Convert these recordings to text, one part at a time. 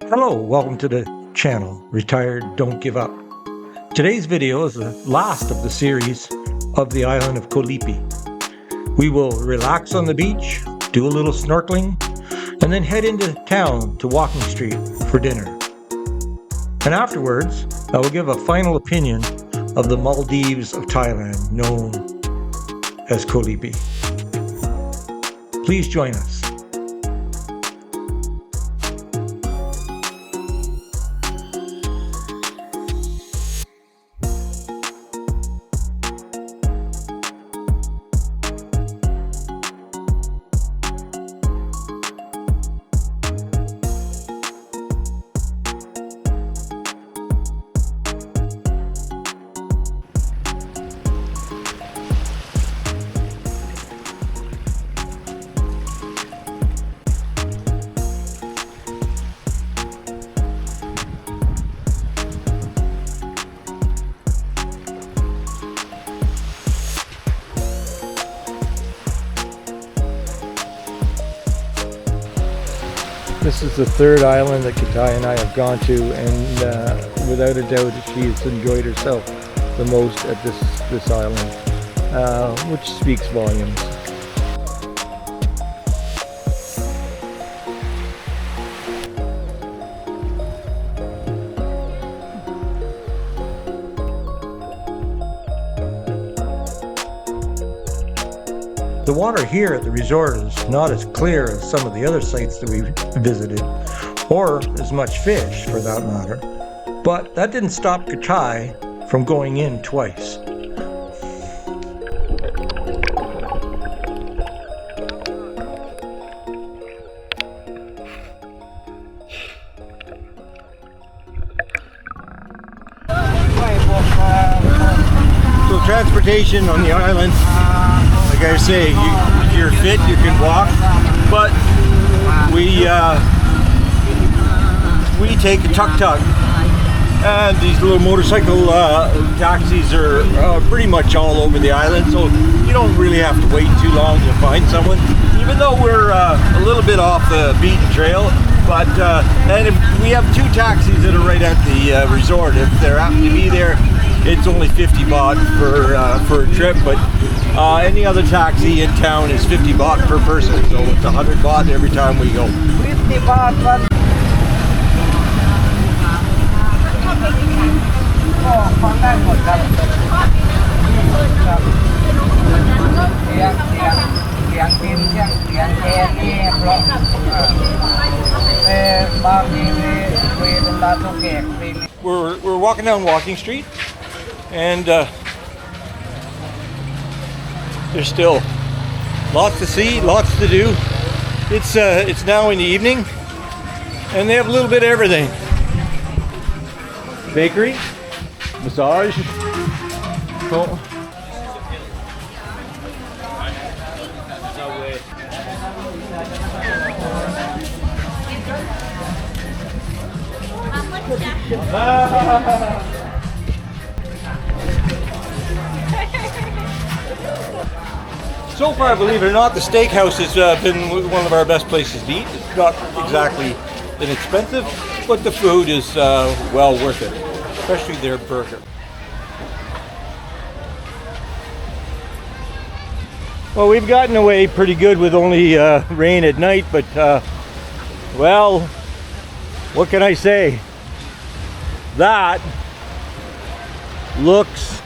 Hello, welcome to the channel, Retired Don't Give Up. Today's video is the last of the series of the island of Lipe. We will relax on the beach, do a little snorkeling, and then head into town to Walking Street for dinner. And afterwards, I will give a final opinion of the Maldives of Thailand, known as Lipe. Please join us. This is the third island that Katai and I have gone to, and without a doubt she's enjoyed herself the most at this island, which speaks volumes. The water here at the resort is not as clear as some of the other sites that we visited, or as much fish for that matter, but that didn't stop Katai from going in twice. So transportation on the island, like I say, if you're fit, you can walk, but we take a tuk-tuk, and these little motorcycle taxis are pretty much all over the island, so you don't really have to wait too long to find someone, even though we're a little bit off the beaten trail. But and if we have two taxis that are right at the resort, if they're happen to be there, it's only 50 baht for a trip, but any other taxi in town is 50 baht per person, so it's 100 baht every time we go. 50 baht. We're walking down Walking Street, and there's still lots to see, lots to do. It's now in the evening, and they have a little bit of everything. Bakery, massage. Oh. So far, believe it or not, the steakhouse has been one of our best places to eat. It's not exactly inexpensive, but the food is well worth it, especially their burger. Well, we've gotten away pretty good with only rain at night, but well, what can I say? That looks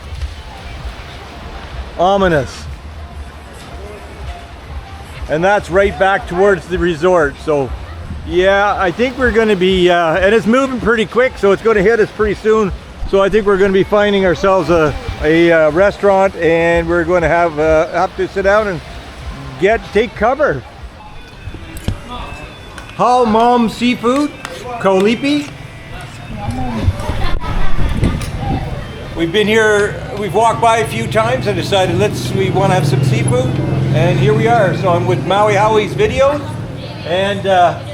ominous. And that's right back towards the resort. So yeah, I think we're going to be, and it's moving pretty quick, so it's going to hit us pretty soon. So I think we're going to be finding ourselves a restaurant, and we're going to have to sit down and take cover. Hal Mom Seafood, Lipe. We've been here, we've walked by a few times and decided we want to have some seafood, and here we are. So I'm with Maui Howie's videos, and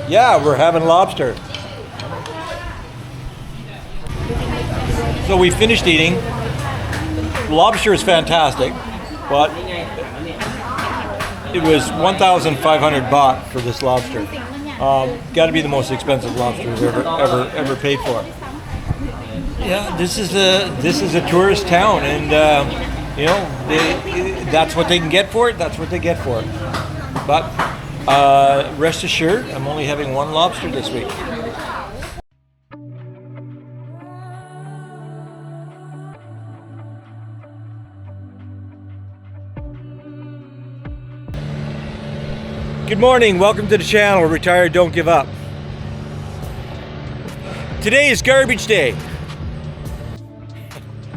yeah, we're having lobster. So we finished eating. The lobster is fantastic, but it was 1,500 baht for this lobster. Got to be the most expensive lobster we've ever paid for. Yeah, this is a tourist town, and that's what they can get for it. That's what they get for it. But rest assured, I'm only having one lobster this week. Good morning, welcome to the channel, Retired Don't Give Up. Today is garbage day.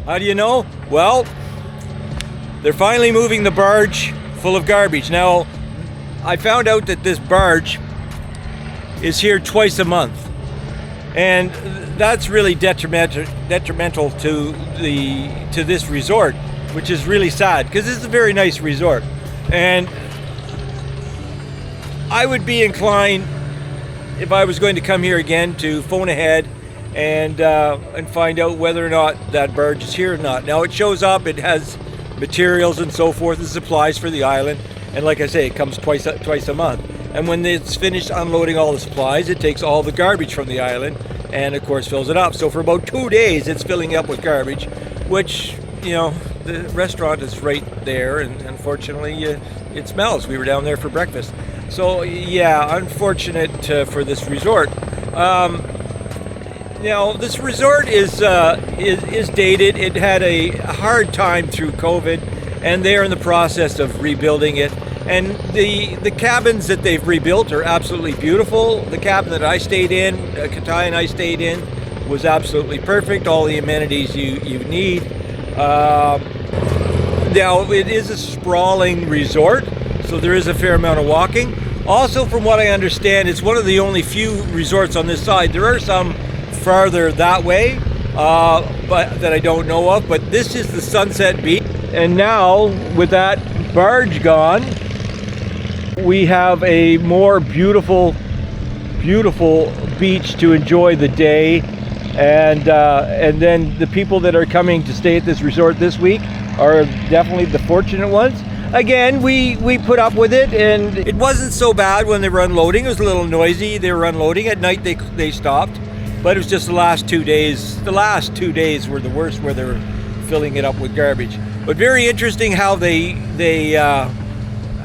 How do you know? Well, they're finally moving the barge full of garbage. Now, I found out that this barge is here twice a month. And that's really detrimental to this resort, which is really sad, because it's a very nice resort. And I would be inclined, if I was going to come here again, to phone ahead and find out whether or not that barge is here or not. Now it shows up, it has materials and so forth and supplies for the island, and like I say, it comes twice a month. And when it's finished unloading all the supplies, it takes all the garbage from the island and of course fills it up. So for about 2 days it's filling up with garbage, which, you know, the restaurant is right there, and unfortunately it smells. We were down there for breakfast. So yeah, unfortunate for this resort. This resort is dated. It had a hard time through COVID, and they're in the process of rebuilding it. And the cabins that they've rebuilt are absolutely beautiful. The cabin that I stayed in, Katai and I stayed in, was absolutely perfect. All the amenities you need. Now it is a sprawling resort, so there is a fair amount of walking. Also, from what I understand, it's one of the only few resorts on this side. There are some farther that way, but that I don't know of. But this is the Sunset Beach, and now with that barge gone, we have a more beautiful beach to enjoy the day. And then the people that are coming to stay at this resort this week are definitely the fortunate ones. Again, we put up with it, and it wasn't so bad when they were unloading. It was a little noisy. They were unloading at night. They stopped, but it was just the last 2 days. The last 2 days were the worst, where they were filling it up with garbage. But very interesting how they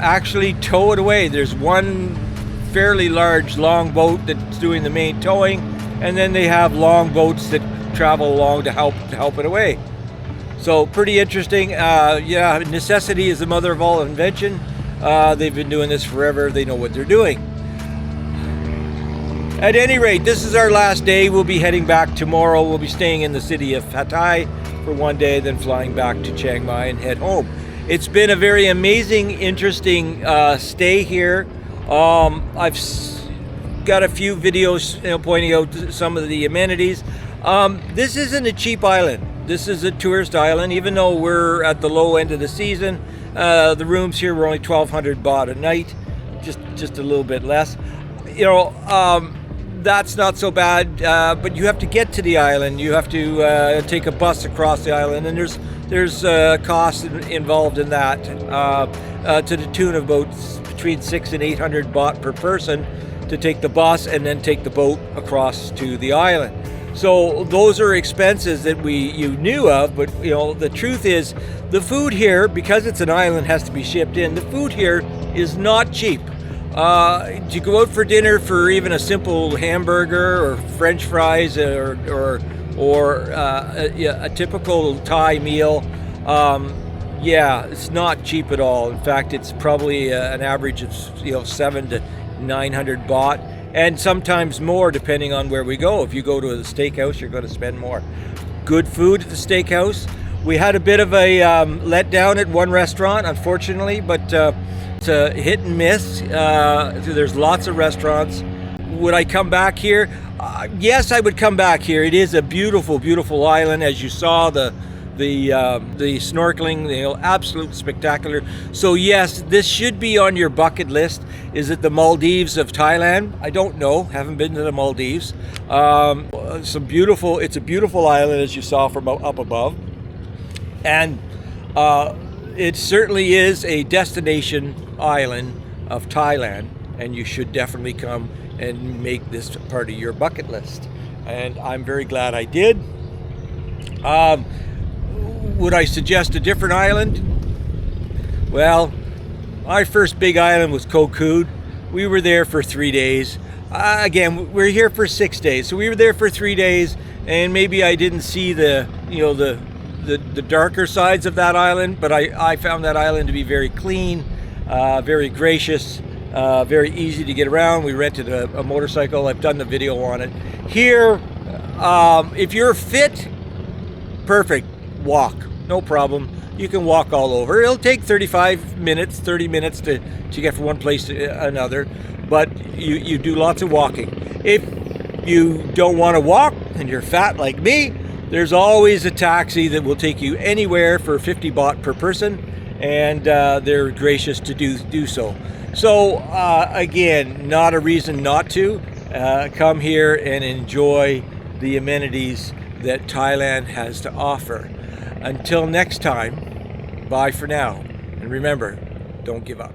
actually tow it away. There's one fairly large long boat that's doing the main towing, and then they have long boats that travel along to help it away. So pretty interesting. Yeah, necessity is the mother of all invention. They've been doing this forever. They know what they're doing. At any rate, this is our last day. We'll be heading back tomorrow. We'll be staying in the city of Hatai for 1 day, then flying back to Chiang Mai and head home. It's been a very amazing, interesting stay here. I've got a few videos, pointing out some of the amenities. This isn't a cheap island. This is a tourist island, even though we're at the low end of the season. The rooms here were only 1,200 baht a night, just a little bit less. That's not so bad, but you have to get to the island. You have to take a bus across the island, and there's costs involved in that, to the tune of about between 600 and 800 baht per person to take the bus and then take the boat across to the island. So those are expenses that you knew of, but the truth is, the food here, because it's an island, has to be shipped in. The food here is not cheap. To go out for dinner for even a simple hamburger or French fries or a typical Thai meal, it's not cheap at all. In fact, it's probably an average of 700 to 900 baht. And sometimes more, depending on where we go. If you go to a steakhouse, you're going to spend more. Good food at the steakhouse. We had a bit of a letdown at one restaurant, unfortunately, but it's a hit and miss. There's lots of restaurants. Would I come back here? Yes, I would come back here. It is a beautiful, beautiful island, as you saw. The snorkeling, absolute spectacular. So yes, this should be on your bucket list. Is it the Maldives of Thailand? I don't know. Haven't been to the Maldives. It's a beautiful island, as you saw from up above, and it certainly is a destination island of Thailand, and you should definitely come and make this part of your bucket list. And I'm very glad I did. Would I suggest a different island? Well, my first big island was Kokood. We were there for 3 days. Again, we're here for 6 days, so we were there for 3 days, and maybe I didn't see the darker sides of that island, but I found that island to be very clean, very gracious, very easy to get around. We rented a motorcycle. I've done the video on it. Here, if you're fit, perfect, walk, no problem. You can walk all over. It'll take 35 minutes, 30 minutes to get from one place to another, but you do lots of walking. If you don't want to walk and you're fat like me, there's always a taxi that will take you anywhere for 50 baht per person, and they're gracious to do so. So again, not a reason not to come here and enjoy the amenities that Thailand has to offer. Until next time, bye for now. And remember, don't give up.